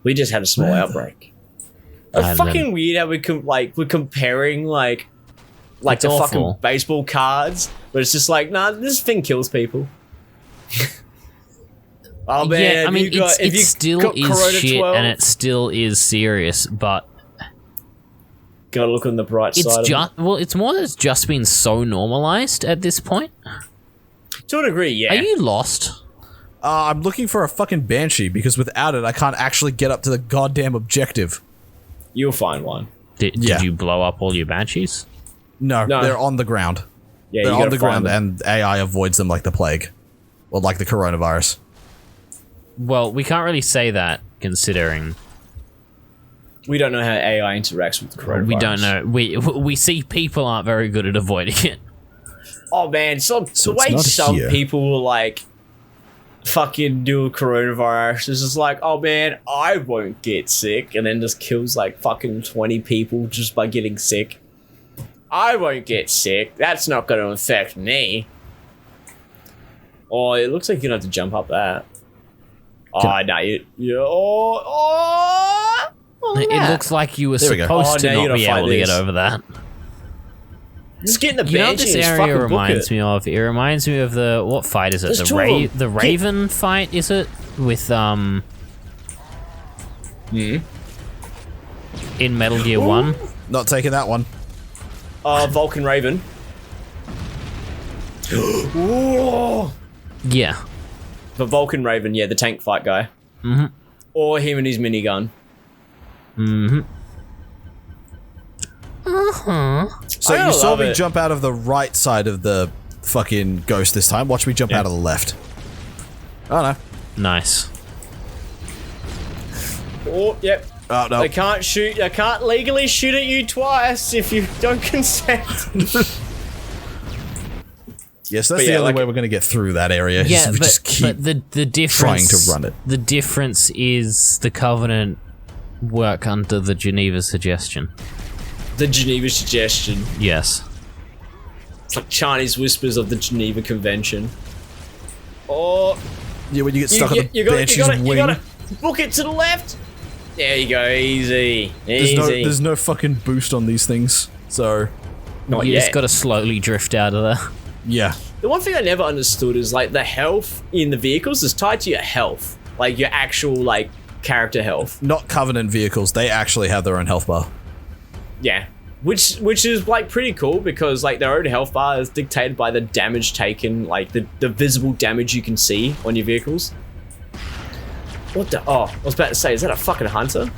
We just had a small outbreak. It's I fucking don't- weird how we're comparing like It's the awful. fucking baseball cards, but it's just like, nah, this thing kills people. Oh man, yeah, I mean, it you still got is Corona shit 12, and it still is serious, but gotta look on the bright it's side. of just it's more that it's just been so normalized at this point. it. To a degree, yeah. Are you lost? I'm looking for a fucking Banshee because without it, I can't actually get up to the goddamn objective. You'll find one. Did Yeah. you blow up all your banshees? No, No. they're on the ground. Yeah, They're you on gotta the find ground, them. and AI avoids them like the plague. Or like the coronavirus. Well, we can't really say that considering We don't know how AI interacts with the coronavirus. we don't know. We see people aren't very good at avoiding it. Oh man, So the it's way not some here. people will like fucking do a coronavirus is just like, oh man, I won't get sick, and then just kills like fucking 20 people just by getting sick. I won't get sick. That's not going to affect me. Oh, it looks like you're gonna have to jump up that. Oh, no, It looks like you were There we go. supposed Oh, to now you not gotta be fight able to get this. over that. just getting the You know what Banshee this is area fucking book reminds it. me of? It reminds me of the what fight is it? There's The two of them. the Raven fight is it with in Metal Gear 1? Not taking that one. Vulcan Raven. Ooh. Yeah. The Vulcan Raven, yeah, the tank fight guy. Mm-hmm. Or him and his minigun. Mm-hmm. So I you saw love me it. jump out of the right side of the fucking ghost this time. Watch me jump Yeah. out of the left. Oh no. Nice. Oh, yep. Oh no. They can't shoot. They can't legally shoot at you twice if you don't consent. Yes, that's But the yeah, only like- way we're going to get through that area. Yeah, is we but, just keep but the difference trying to run it. The difference is the Covenant work under the Geneva Suggestion. The Geneva Suggestion. Yes. It's like Chinese whispers of the Geneva Convention. Oh, Yeah, when you get stuck on the you got it. Banshee's You got it. You wing. got it. Book it to the left. There you go. Easy. Easy. There's no fucking boost on these things. So, Not You yet. just got to slowly drift out of there. yeah. The one thing I never understood is like the health in the vehicles is tied to your health, like your actual like character health. Not Covenant vehicles. They actually have their own health bar. Yeah, which is like pretty cool because like their own health bar is dictated by the damage taken, like the visible damage you can see on your vehicles. What the? Oh, I was about to say, is that a fucking hunter?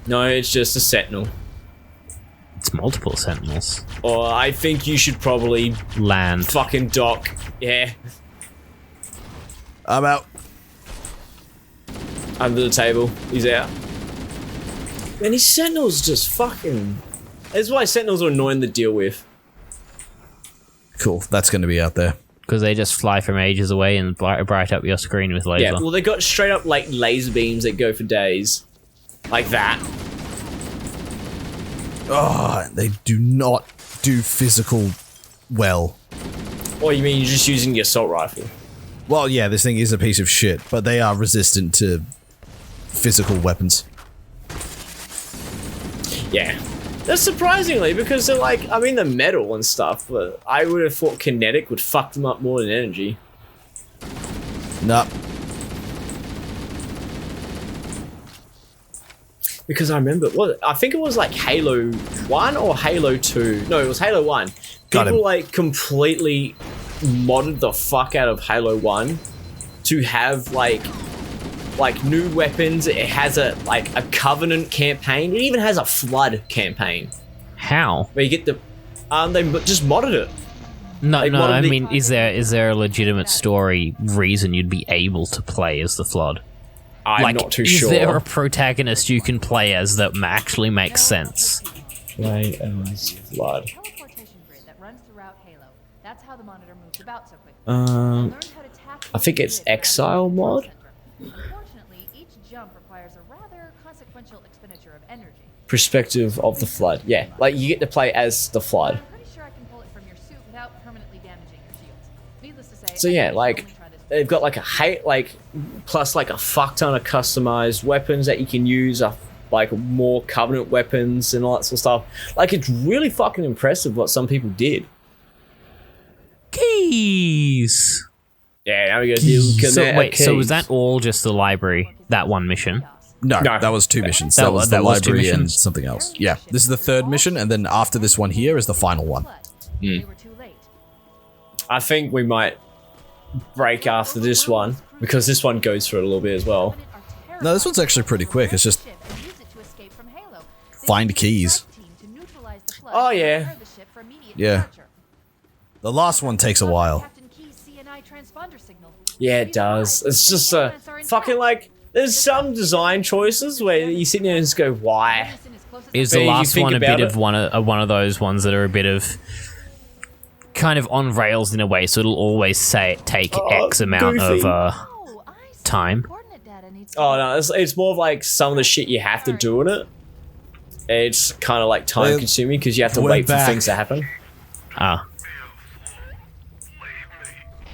No, it's just a sentinel. It's multiple sentinels. Or I think you should probably Land. fucking dock. Yeah, I'm out. under the table. He's out. And his sentinels just fucking. That's why sentinels are annoying to deal with. Cool. That's going to be out there. Because they just fly from ages away and bright up your screen with laser. Yeah, well, they got straight up like laser beams that go for days, like that. Oh, they do not do physical well. Or you mean you're just using the assault rifle? Well, yeah, this thing is a piece of shit, but they are resistant to physical weapons. Yeah. That's surprisingly because they're like, I mean, they're metal and stuff, but I would have thought kinetic would fuck them up more than energy. Nah. Because I remember, I think it was like Halo 1 or Halo 2. No, it was Halo 1. Got him. People like completely modded the fuck out of Halo 1 to have like new weapons. It has a Covenant campaign. It even has a Flood campaign How? where you get the they just modded it. No, Like, no. what are I the- mean, is there a legitimate story reason you'd be able to play as the Flood? I'm not too is sure. there a protagonist you can play as that actually makes sense? Play as Flood. Teleportation grid that runs throughout Halo. That's how the monitor moves about so quickly. Um, Learn how to tap I think into it's the grid around Exile the control mod? center. Unfortunately, each jump requires a rather consequential expenditure of energy. perspective of the Flood. Yeah, like you get to play as the Flood. I'm pretty sure I can pull it from your suit without permanently damaging your shields. Needless to say, So I yeah, think we should like- only try this they've got like plus like a fuck ton of customized weapons that you can use, like more Covenant weapons and all that sort of stuff. Like, it's really fucking impressive what some people did. Keys. Yeah, now we got to do So was that all just the library? That one mission? No, No. that was 2 missions. That That was- was the that was 2 library and missions? something else. Yeah, this is the 3rd mission, and then after this one here is the final one. They were too late. I think we might break after this one, because this one goes for a little bit as well. Covenant are No, this one's actually pretty quick. It's just terrified of the ship and use it to escape from Halo. They find sent a keys. strike team to neutralize the flood Oh, and yeah. prepare the ship for immediate Yeah. departure. the last one takes a while. Captain Key's CNI transponder signal. Yeah, it does. It's just a fucking like. There's some design choices where you sit there and just go, why? Is But the if you last think one a about bit it- of one of those ones that are a bit of kind of on rails in a way, so it'll always say take X amount goofy. of time. Oh no, it's more of like some of the shit you have to do in it. It's kind of like time consuming because you have to We're wait back. for things to happen. Ah,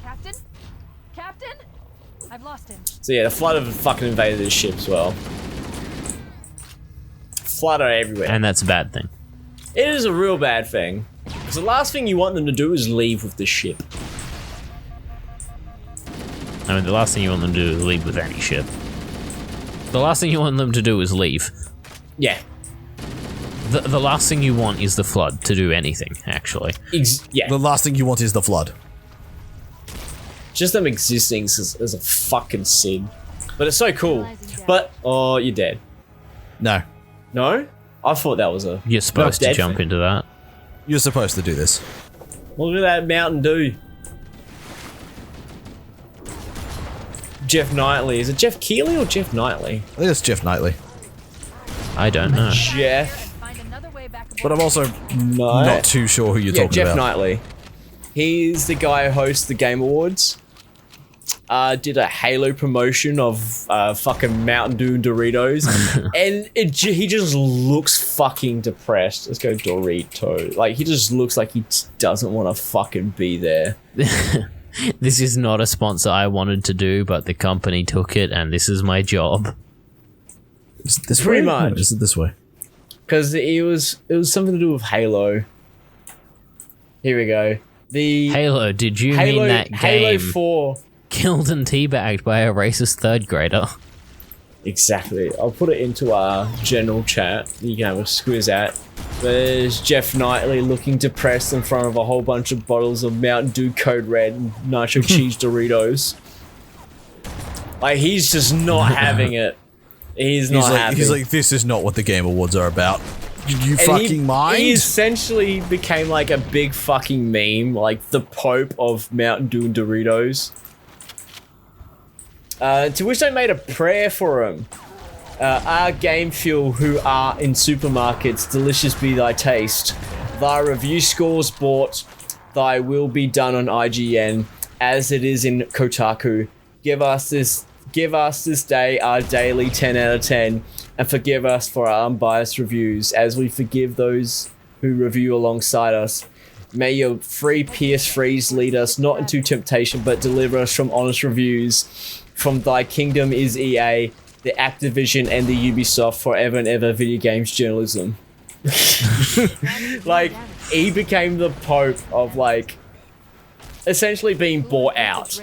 Captain? Captain? I've lost him. So yeah, the flood have fucking invaded this ship as well. Flood are everywhere. and that's a bad thing. It is a real bad thing. Because the last thing you want them to do is leave with the ship. I mean, the last thing you want them to do is leave with any ship. The last thing you want them to do is leave. Yeah. The last thing you want is the flood to do anything, actually. Yeah. The last thing you want is the flood. Just them existing is a fucking sin. But it's so cool. But, oh, you're dead. No, No? I thought that was a... You're supposed to dead jump thing. into that. you're supposed to do this. Look at that Mountain Dew. Jeff Knightley. Is it Jeff Keighley or Jeff Knightley? I think it's Jeff Knightley, I don't know. Jeff Find another way back but I'm also Knight. not too sure who you're Yeah, talking Jeff about. Knightley. He's the guy who hosts the Game Awards. Did a Halo promotion of fucking Mountain Dew and Doritos, and he just looks fucking depressed. Let's go Dorito. Like, he just looks like he doesn't want to fucking be there. This is not a sponsor I wanted to do, but the company took it, and this is my job. Is it this Pretty way? much. Or is it this way? Because it was something to do with Halo. Here we go. The Halo, did you Halo, mean that Halo game 4. killed and teabagged by a racist third grader? Exactly. I'll put it into our general chat. You can have a squiz at. There's Jeff Knightley looking depressed in front of a whole bunch of bottles of Mountain Dew Code Red and Nacho Cheese Doritos. Like, he's just not having it. He's not happy. He's like, this is not what the Game Awards are about. You And fucking mind? He essentially became like a big fucking meme, like the Pope of Mountain Dew and Doritos. To which they made a prayer for him. Our game fuel who are in supermarkets, delicious be thy taste. Thy review scores bought, thy will be done on IGN, as it is in Kotaku. Give us this day our daily 10 out of 10, and forgive us for our unbiased reviews, as we forgive those who review alongside us. May your free PS3s lead us not into temptation, but deliver us from honest reviews. From thy kingdom is EA, the Activision and the Ubisoft forever and ever video games journalism. Like, he became the Pope of, like, essentially being bought out.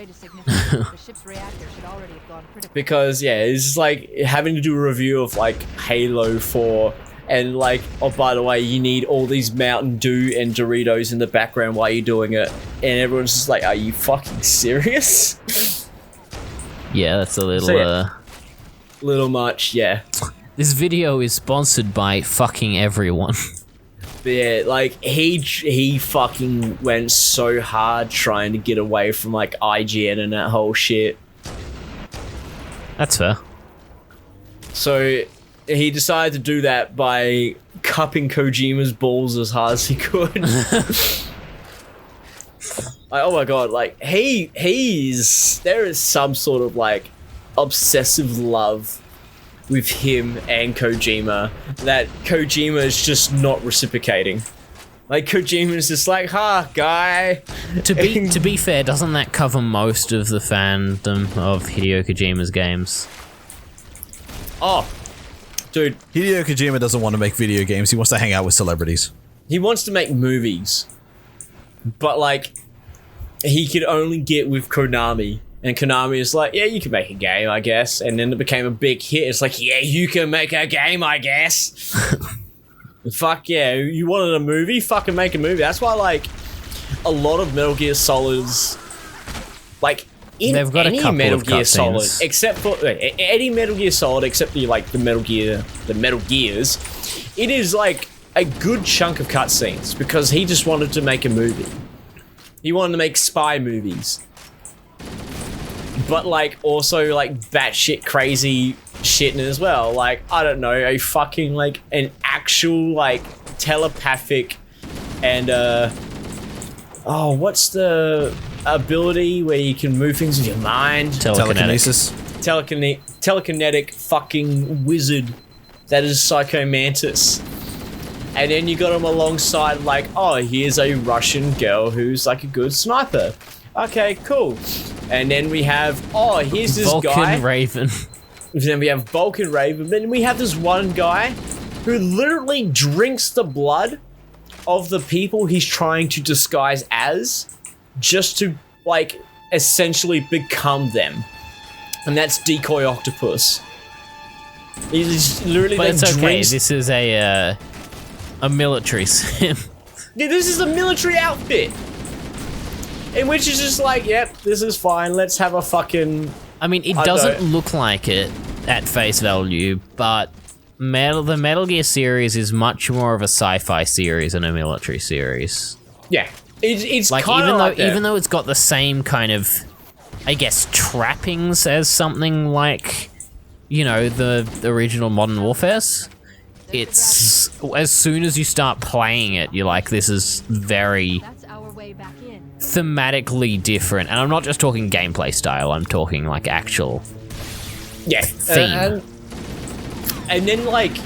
Because, yeah, it's just like having to do a review of, like, Halo 4. And, like, oh, by the way, you need all these Mountain Dew and Doritos in the background while you're doing it. And everyone's just like, are you fucking serious? Yeah, that's a little, So, yeah. Little much, yeah. This video is sponsored by fucking everyone. But yeah, like, he fucking went so hard trying to get away from, like, IGN and that whole shit. That's fair. So he decided to do that by cupping Kojima's balls as hard as he could. Like, oh my god, like, there is some sort of, like, obsessive love with him and Kojima that Kojima is just not reciprocating. Like Kojima's just like, guy. To be fair, doesn't that cover most of the fandom of Hideo Kojima's games? Oh, dude, Hideo Kojima doesn't want to make video games. He wants to hang out with celebrities. he wants to make movies, but like, he could only get with Konami. And Konami is like, yeah, you can make a game, I guess. And then it became a big hit. It's like, yeah, you can make a game, I guess. Fuck yeah, you wanted a movie? Fucking make a movie. That's why, like, a lot of Metal Gear Solids, like, in They've got a any couple Metal of Gear cutscenes. Solid, except for any Metal Gear Solid, except for like the Metal Gears, it is like a good chunk of cutscenes because he just wanted to make a movie. He wanted to make spy movies. But like also like batshit crazy shit in it as well. Like, I don't know, a fucking like an actual like telepathic and what's the ability where you can move things with your mind? Telekinesis. Telekinetic fucking wizard that is Psycho Mantis. And then you got him alongside like, oh, here's a Russian girl who's like a good sniper. Okay, cool. And then we have, oh, here's this Vulcan guy. Raven. Then we have Vulcan Raven. Then we have this one guy who literally drinks the blood of the people he's trying to disguise as, just to like essentially become them. And that's Decoy Octopus. He's literally But like it's okay. drinks. This is a military sim. Yeah, this is a military outfit. In which is just like, yep, this is fine. Let's have a fucking. I mean, it I doesn't don't- look like it at face value, but the Metal Gear series is much more of a sci-fi series than a military series. Yeah, it's Like kind of like that. even though it's got the same kind of, I guess, trappings as something like, you know, the original Modern Warfare's. It's as soon as you start playing it, you're like, this is very That's our way back in. thematically different, and I'm not just talking gameplay style. I'm talking like actual. Yeah, theme. And then like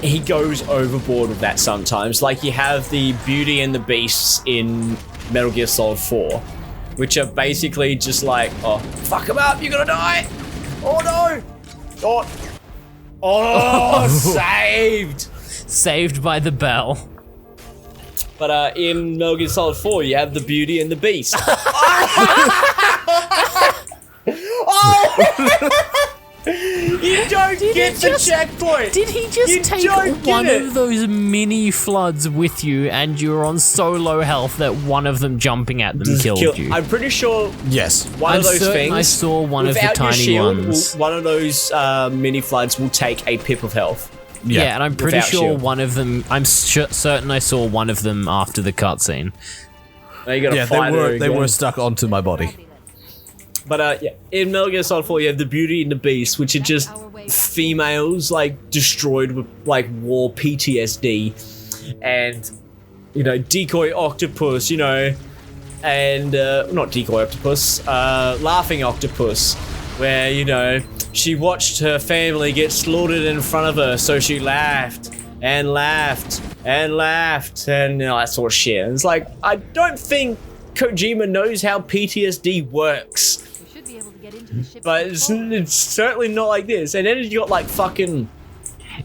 he goes overboard with that sometimes. Like you have the Beauty and the Beasts in Metal Gear Solid 4, which are basically just like, oh, fuck him up, you're gonna die. Oh no. Oh, saved. Saved by the bell. But in Metal Gear Solid 4, you have the Beauty and the Beast. You don't get the checkpoint. Did he just You take don't get one it. of those mini floods with you, and you're on so low health that one of them jumping at them killed you? I'm pretty sure Yes. one I'm of those certain things. I saw one of the without your tiny shield, ones. one of those mini floods will take a pip of health. Yeah, and I'm pretty Without sure shield. one of them. I'm certain I saw one of them after the cutscene. Now you gotta Yeah, fight her they again. were stuck onto my body. But yeah, in Metal Gear Solid 4, you have the Beauty and the Beast, which are just females like destroyed with like war PTSD, and you know, Decoy Octopus, you know, and not Decoy Octopus, Laughing Octopus, where you know she watched her family get slaughtered in front of her, so she laughed and laughed and laughed and you know, that sort of shit. And it's like, I don't think Kojima knows how PTSD works. We should be able to get into the ship. But it's certainly not like this. And then you got like fucking.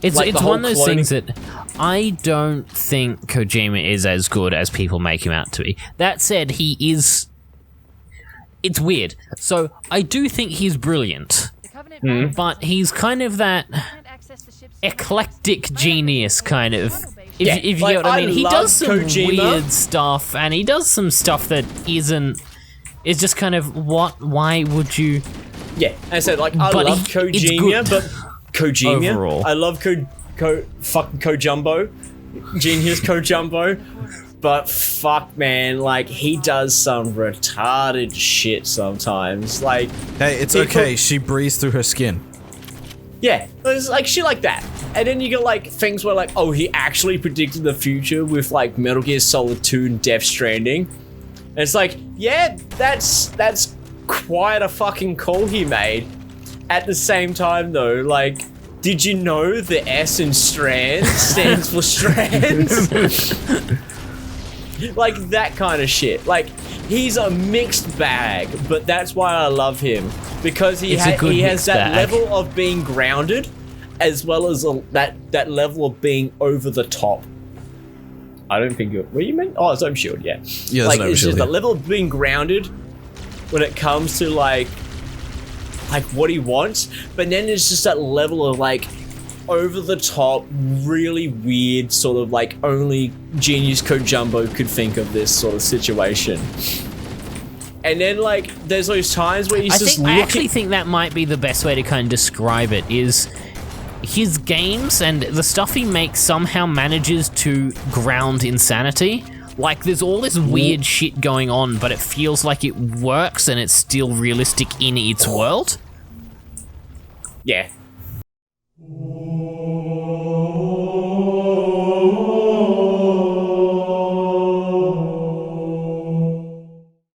It's Like the it's whole one of those cloning- things that I don't think Kojima is as good as people make him out to be. That said, he is. It's weird. So I do think he's brilliant, The Covenant but he's kind of that can't access the ship's eclectic genius kind of. If, Yeah, if you like, get what I I mean, he love does some Kojima. weird stuff, and he does some stuff that isn't. It's just kind of what? Why would you? Yeah. I said, like, I But love it's Kojima, good. but. Kojima? Overall. I love fucking Kojumbo. Genius Kojumbo. But fuck, man, like, he does some retarded shit sometimes. Like, Hey, it's He okay. put- She breathes through her skin. yeah, there's like shit like that. And then you get like things where like, oh, he actually predicted the future with like Metal Gear Solid 2 and Death Stranding. And it's like, yeah, that's quite a fucking call he made. At the same time though, like, did you know the S in Strands stands for Strands? Like that kind of shit. Like he's a mixed bag, but that's why I love him because he It's a good has mixed that bag. level of being grounded, as well as that level of being over the top. I don't think you're. What you meant? Oh, it's Ohm Shield. Yeah. Yeah, like it's it's Shield, just yeah. the level of being grounded when it comes to like what he wants, but then it's just that level of like over the top, really weird sort of like only Genius Code Jumbo could think of this sort of situation. And then like there's those times where he's just I actually looking. think that might be the best way to kind of describe it is his games and the stuff he makes somehow manages to ground insanity. Like there's all this weird shit going on, but it feels like it works and it's still realistic in its world. Yeah,